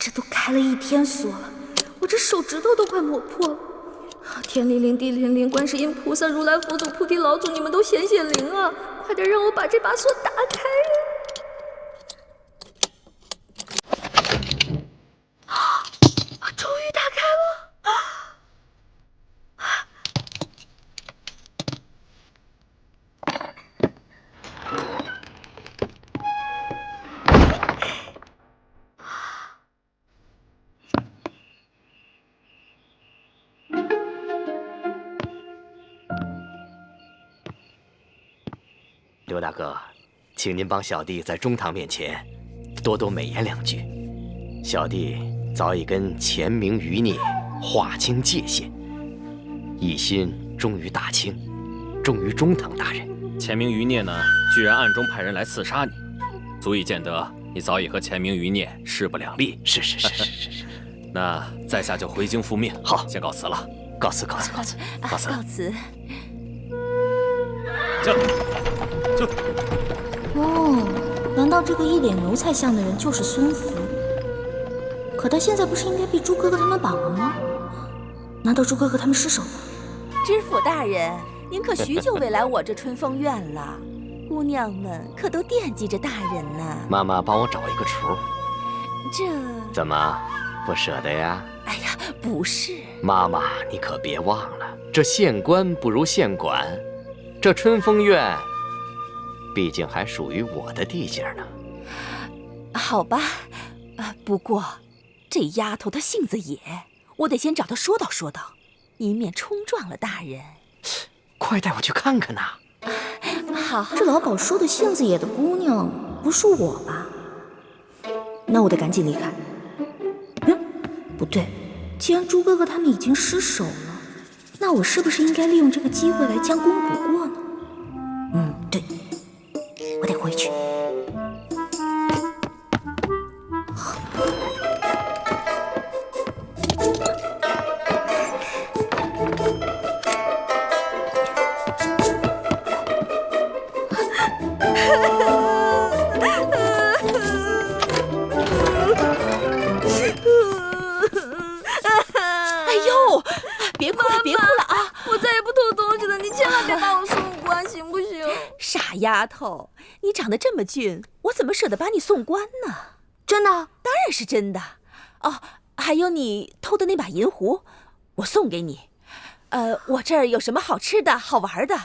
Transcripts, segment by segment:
这都开了1天锁了，我这手指头都快磨破了。天灵灵，地灵灵，观世音菩萨、如来佛祖、菩提老祖，你们都显显灵啊！快点让我把这把锁打开呀！终于打开了！刘大哥，请您帮小弟在中堂面前多多美言2句。小弟早已跟钱明余孽划清界限，一心忠于大清，忠于中堂大人。钱明余孽呢，居然暗中派人来刺杀你，足以见得你早已和钱明余孽势不两立。是。那在下就回京复命。好，先告辞了。告辞。告辞。就。哦，难道这个一脸奴才相的人就是孙福？可他现在不是应该被朱哥哥他们绑了吗？难道朱哥哥他们失手了？知府大人，您可许久未来我这春风院了，姑娘们可都惦记着大人呢。妈妈帮我找一个雏。这怎么不舍得呀？哎呀，不是。妈妈，你可别忘了，这县官不如县管，这春风院毕竟还属于我的地界呢。好吧，不过这丫头她性子野，我得先找她说道说道，以免冲撞了大人。快带我去看看呐！好，这老鸨说的性子野的姑娘不是我吧？那我得赶紧离开。不对，既然朱哥哥他们已经失手了，那我是不是应该利用这个机会来将功补过呢？对，我得回去。别哭了啊！我再也不偷东西了，你千万别把我送官，行不行？傻丫头，你长得这么俊，我怎么舍得把你送官呢？真的？当然是真的。哦，还有你偷的那把银壶，我送给你。我这儿有什么好吃的好玩的，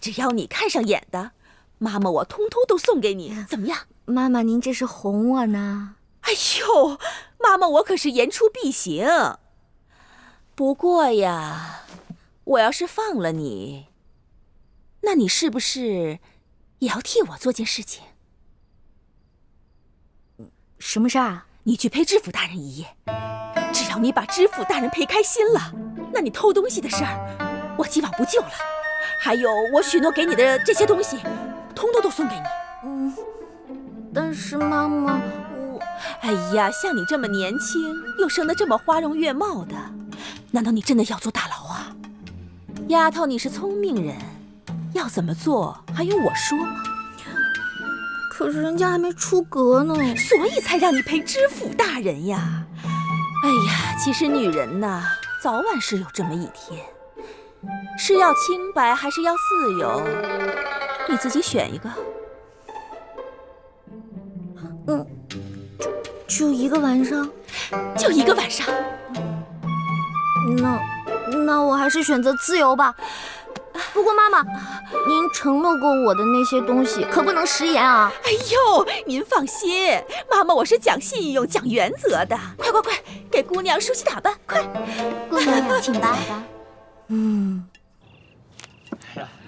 只要你看上眼的，妈妈我通通都送给你，怎么样？妈妈，您这是哄我呢？哎呦，妈妈我可是言出必行。不过呀，我要是放了你，那你是不是也要替我做件事情？什么事啊？你去陪知府大人一夜，只要你把知府大人陪开心了，那你偷东西的事儿我既往不咎了。还有我许诺给你的这些东西，通通都送给你。但是妈妈，哎呀，像你这么年轻，又生得这么花容月貌的，难道你真的要坐大牢啊？丫头，你是聪明人，要怎么做还用我说吗？可是人家还没出阁呢，所以才让你陪知府大人呀。哎呀，其实女人呐，早晚是有这么一天，是要清白还是要自由，你自己选一个。就一个晚上？就一个晚上。那我还是选择自由吧。不过妈妈，您承诺过我的那些东西可不能食言啊！哎呦，您放心，妈妈我是讲信用、讲原则的。快，给姑娘梳洗打扮，快！姑娘请吧。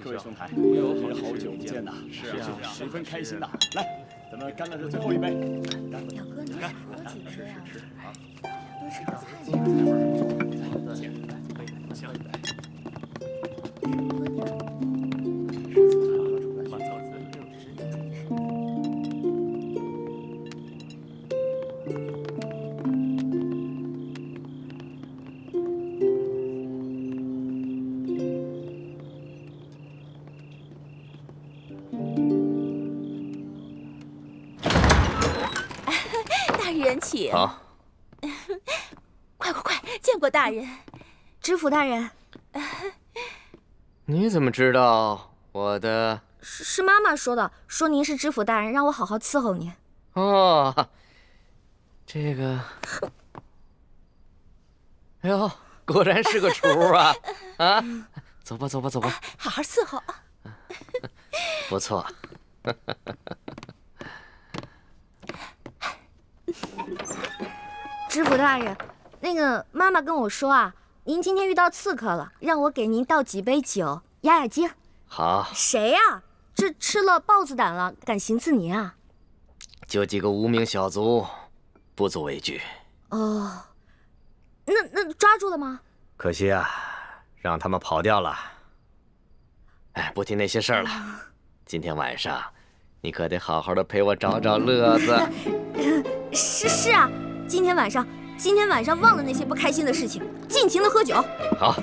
各位兄台，好久不见呐，是啊，十分开心呐。来，咱们干了这最后一杯。表哥，你还喝几杯啊？都是个菜大人请。好，快快快，见过大人。知府大人，你怎么知道我的？是妈妈说的，说您是知府大人，让我好好伺候您。哦，这个，哎呦，果然是个厨啊！啊，走吧，走吧，走吧，好好伺候啊。不错。知府大人，那个妈妈跟我说啊，您今天遇到刺客了，让我给您倒几杯酒压压惊。好，谁呀？这吃了豹子胆了，敢行刺您啊？就几个无名小卒，不足为惧。哦，那抓住了吗？可惜啊，让他们跑掉了。哎，不提那些事儿了。今天晚上，你可得好好的陪我找找乐子。是啊，今天晚上忘了那些不开心的事情，尽情的喝酒。好。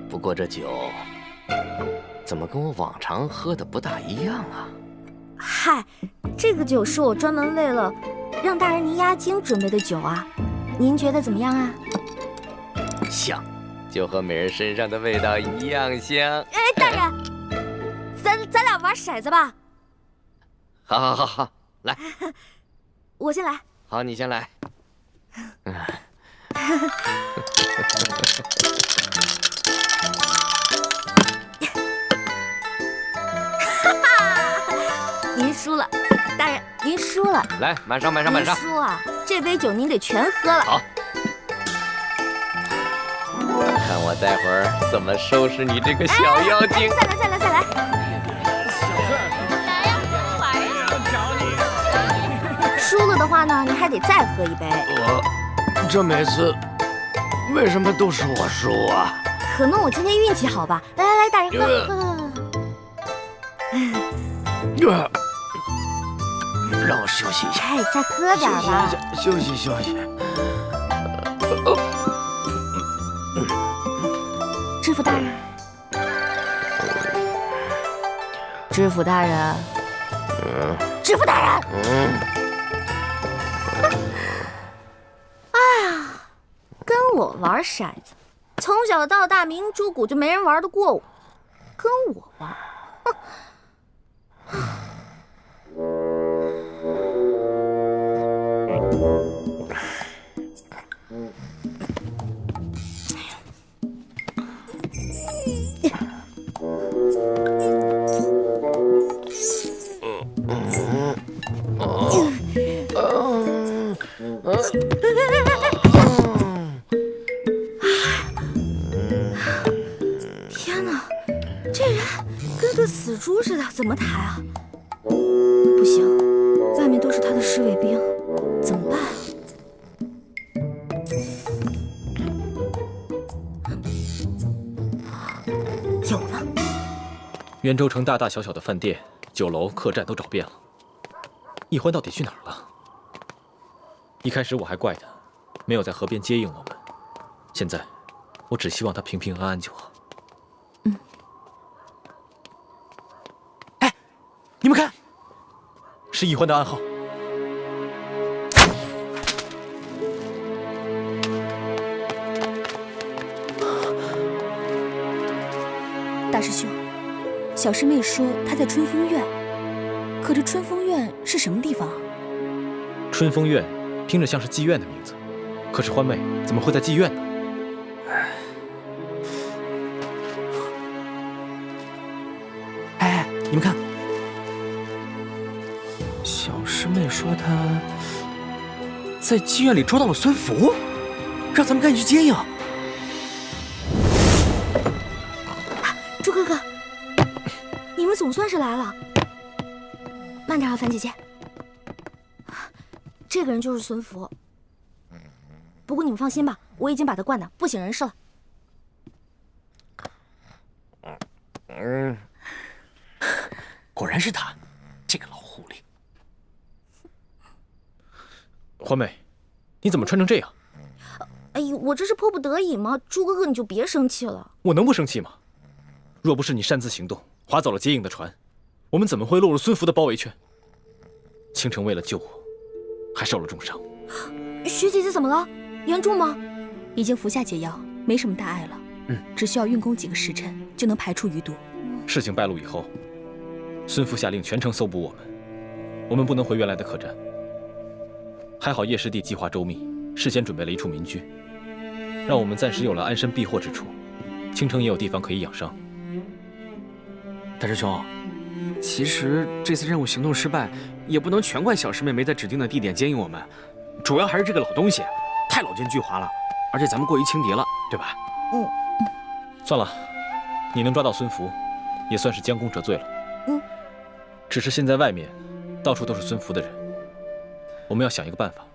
不过这酒怎么跟我往常喝的不大一样啊？嗨，这个酒是我专门为了让大人您压惊准备的酒啊，您觉得怎么样啊？香，就和美人身上的味道一样香。哎，大人，咱俩玩骰子吧。好，来，我先来。好，你先来。您输了，大人，您输了。来，满上。您输啊，这杯酒您得全喝了。好，看我待会儿怎么收拾你这个小妖精。再来。输了的话呢，你还得再喝一杯。这每次为什么都是我输啊？可能我今天运气好吧。来，大人喝。让我休息一下。哎，再喝点吧。休息。知府大人，知府大人，知府大人。哎呀，跟我玩骰子，从小到大明珠谷就没人玩得过我，跟我玩，哼。天哪，这人跟个死猪似的，怎么抬啊？不行，外面都是他的侍卫兵，怎么办？有了！袁州城大大小小的饭店、酒楼、客栈都找遍了，易欢到底去哪儿了？一开始我还怪他，没有在河边接应我们。现在，我只希望他平平安安就好。哎，你们看，是易欢的暗号。大师兄，小师妹说她在春风院，可这春风院是什么地方？春风院听着像是妓院的名字，可是欢妹怎么会在妓院呢？哎，你们看，小师妹说她在妓院里捉到了孙福，让咱们赶紧去接应。猪哥哥，你们总算是来了。慢点啊，樊姐姐。这个人就是孙福。不过你们放心吧，我已经把他灌得不省人事了。果然是他，这个老狐狸。欢妹，你怎么穿成这样？哎呦，我这是迫不得已嘛，猪哥哥你就别生气了。我能不生气吗？若不是你擅自行动，划走了接应的船，我们怎么会落入孙福的包围圈？倾城为了救我，还受了重伤。学姐姐怎么了？严重吗？已经服下解药，没什么大碍了。只需要运功几个时辰，就能排出余毒。事情败露以后，孙福下令全城搜捕我们，我们不能回原来的客栈。还好叶师弟计划周密，事先准备了一处民居，让我们暂时有了安身避祸之处。倾城也有地方可以养伤。大师兄，其实这次任务行动失败，也不能全怪小师妹没在指定的地点接应我们，主要还是这个老东西太老奸巨猾了，而且咱们过于轻敌了，对吧？算了，你能抓到孙福，也算是将功折罪了。只是现在外面到处都是孙福的人，我们要想一个办法，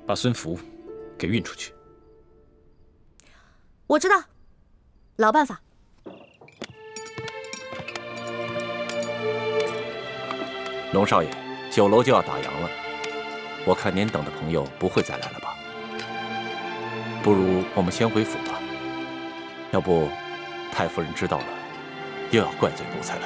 把孙福给运出去。我知道，老办法。龙少爷，酒楼就要打烊了，我看您等的朋友不会再来了吧？不如我们先回府吧，要不太夫人知道了，又要怪罪奴才了。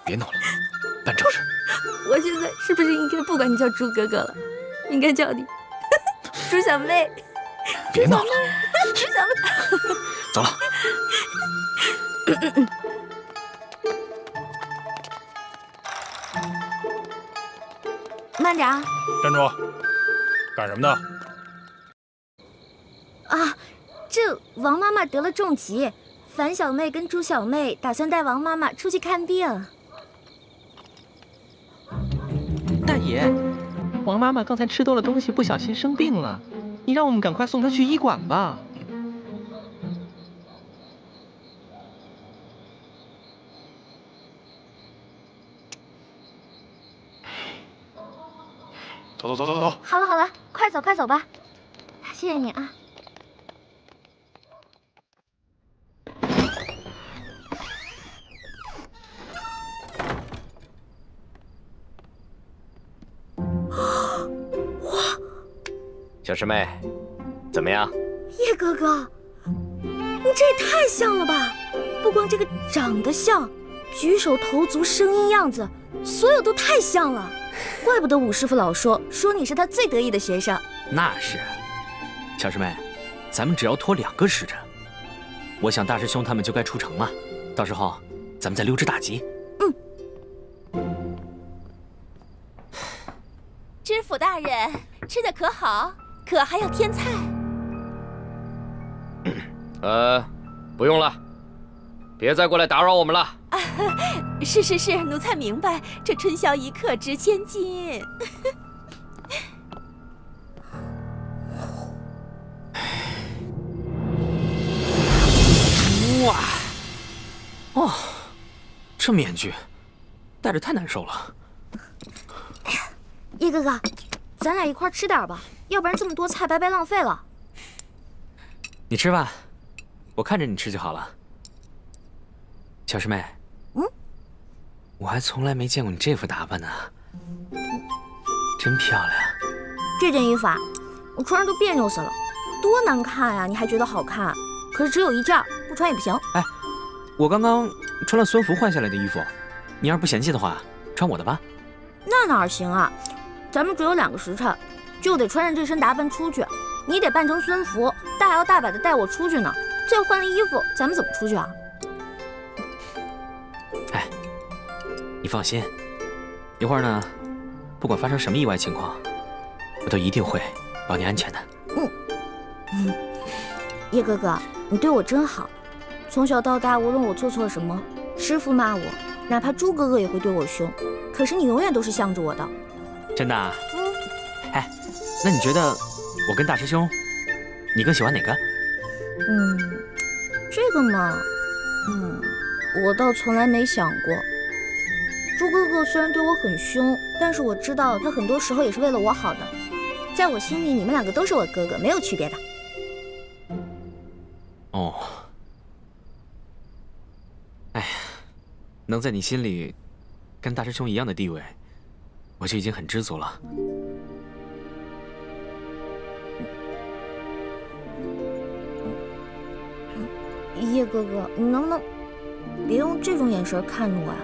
别闹了，办正事。我现在是不是应该不管你叫猪哥哥了，应该叫你猪小妹？别闹了，猪小妹，走了。慢点啊！站住！干什么呢？啊，这王妈妈得了重疾，樊小妹跟朱小妹打算带王妈妈出去看病。大爷，王妈妈刚才吃多了东西，不小心生病了，你让我们赶快送她去医馆吧。走。好了好了，快走快走吧，谢谢你啊。小师妹，怎么样？叶哥哥，你这也太像了吧！不光这个长得像，举手投足、声音、样子，所有都太像了。怪不得武师傅老说你是他最得意的学生。那是，小师妹，咱们只要拖2个时辰，我想大师兄他们就该出城了。到时候咱们再溜之大吉。知府大人，吃的可好？可还要添菜？不用了，别再过来打扰我们了。是，奴才明白，这春宵一刻值千金。哇，哦，这面具戴着太难受了。叶哥哥，咱俩一块吃点吧，要不然这么多菜白白浪费了。你吃吧，我看着你吃就好了。小师妹，我还从来没见过你这副打扮呢，真漂亮。这件衣服啊，我穿着都别扭死了，多难看呀！你还觉得好看？可是只有一件，不穿也不行。哎，我刚刚穿了孙福换下来的衣服，你要是不嫌弃的话，穿我的吧。那哪行啊？咱们只有2个时辰，就得穿着这身打扮出去。你得扮成孙福，大摇大摆的带我出去呢。这换了衣服，咱们怎么出去啊？哎，你放心，一会儿呢，不管发生什么意外情况，我都一定会保你安全的。叶哥哥，你对我真好。从小到大，无论我做错什么，师傅骂我，哪怕猪哥哥也会对我凶，可是你永远都是向着我的。真的啊？哎，那你觉得我跟大师兄，你更喜欢哪个？这个嘛，我倒从来没想过。猪哥哥虽然对我很凶，但是我知道他很多时候也是为了我好的。在我心里，你们2个都是我哥哥，没有区别的。哦，哎，能在你心里跟大师兄一样的地位，我就已经很知足了。叶哥哥，你能不能别用这种眼神看着我呀？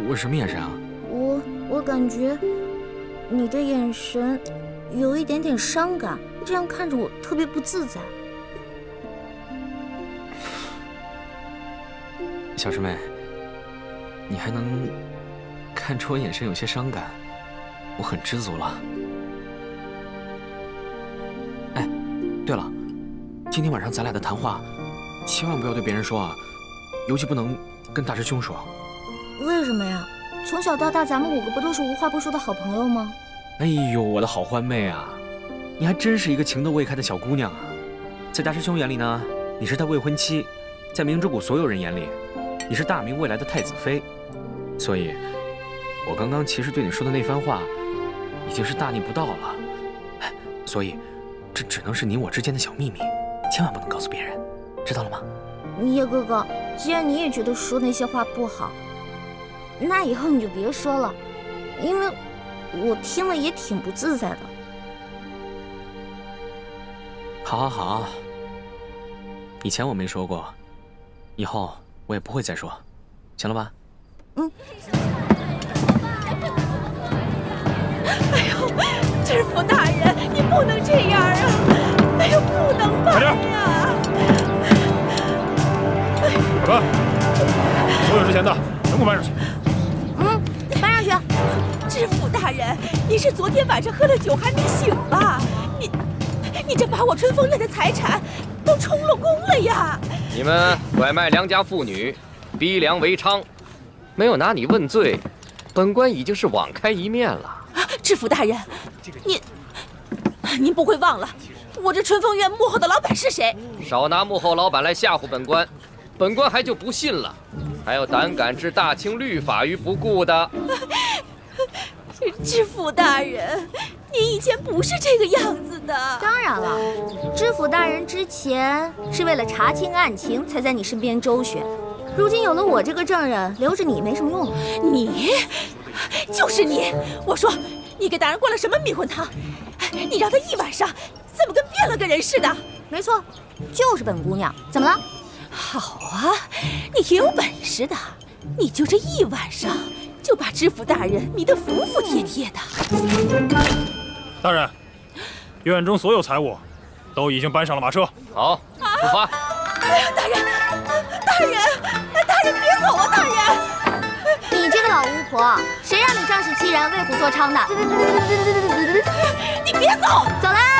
我什么眼神啊？我感觉你的眼神有一点点伤感，这样看着我特别不自在。小师妹，你还能看出我眼神有些伤感，我很知足了。哎，对了，今天晚上咱俩的谈话，千万不要对别人说啊，尤其不能跟大师兄说。为什么呀？从小到大，咱们5个不都是无话不说的好朋友吗？哎呦，我的好欢妹啊，你还真是一个情窦未开的小姑娘啊！在大师兄眼里呢，你是他未婚妻；在明之谷所有人眼里，你是大明未来的太子妃。所以，我刚刚其实对你说的那番话，已经是大逆不道了。所以，这只能是你我之间的小秘密，千万不能告诉别人，知道了吗？叶哥哥，既然你也觉得说那些话不好，那以后你就别说了，因为我听了也挺不自在的。好好好，以前我没说过，以后我也不会再说，行了吧？嗯。哎呦，知府大人，你不能这样啊！哎呦，不能办呀！快搬！所有值钱的全部搬上去。搬上去。知府大人，您是昨天晚上喝了酒还没醒吧？你这把我春风院的财产都充了公了呀！你们拐卖良家妇女，逼良为娼，没有拿你问罪，本官已经是网开一面了。知府大人，您不会忘了我这春风院幕后的老板是谁？少拿幕后老板来吓唬本官，本官还就不信了，还有胆敢置大清律法于不顾的。知府大人，您以前不是这个样子的。当然了，知府大人之前是为了查清案情才在你身边周旋，如今有了我这个证人，留着你没什么用了。就是你！我说，你给大人灌了什么迷魂汤？你让他一晚上怎么跟变了个人似的？没错，就是本姑娘。怎么了？好啊，你挺有本事的，你就这一晚上就把知府大人迷得服服帖帖的。大人，院中所有财物都已经搬上了马车。好，出发。大人，别走啊！大人，你这个老巫婆，谁让你仗势欺人、为虎作伥的？你别走，走啦！